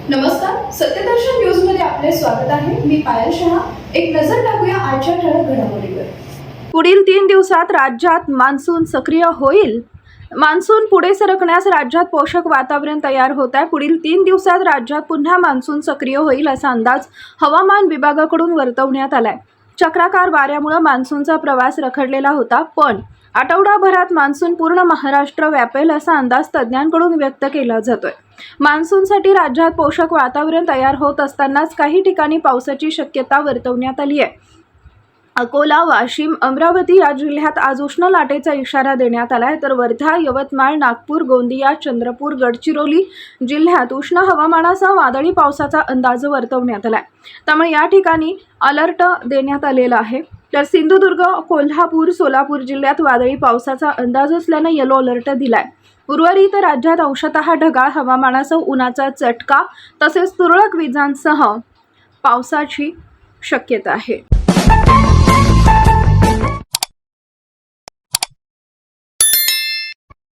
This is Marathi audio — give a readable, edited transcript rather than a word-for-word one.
नमस्कार, सत्यदर्शन न्यूज मध्ये आपले स्वागत आहे। मी पायल शहा। एक नजर टाकूया आजच्या ठळक घडामोडीवर। पुढील 3 दिवसात राज्यात मान्सून सक्रिय होईल। मान्सून पुढे सरकण्यास राज्यात पोषक वातावरण तयार होत आहे। पुढील 3 दिवसात राज्यात पुन्हा मान्सून सक्रिय होईल असा अंदाज हवामान विभागाकडून वर्तवण्यात आलाय। चक्राकार वाऱ्यामुळे मान्सूनचा प्रवास रखडलेला होता, पण आठवडाभरात मान्सून पूर्ण महाराष्ट्र व्यापेल असा अंदाज तज्ज्ञांकडून व्यक्त केला जातोय। मान्सूनसाठी राज्यात पोषक वातावरण तयार होत असतानाच काही ठिकाणी पावसाची शक्यता वर्तवण्यात आली आहे। अकोला, वाशिम, अमरावती या जिल्ह्यात आज उष्ण लाटेचा इशारा देण्यात आलाय, तर वर्धा, यवतमाळ, नागपूर, गोंदिया, चंद्रपूर, गडचिरोली जिल्ह्यात उष्ण हवामानासह वादळी पावसाचा अंदाज वर्तवण्यात आलाय। त्यामुळे या ठिकाणी अलर्ट देण्यात आलेला आहे। तर सिंधुदुर्ग, कोल्हापूर, सोलापूर जिल्ह्यात वादळी पावसाचा अंदाज असल्याने येलो अलर्ट दिलाय। उर्वरित राज्यात अंशतः ढगाळ हवामानासह उन्हाचा चटका तसेच तुरळक विजांसह पावसाची शक्यता आहे।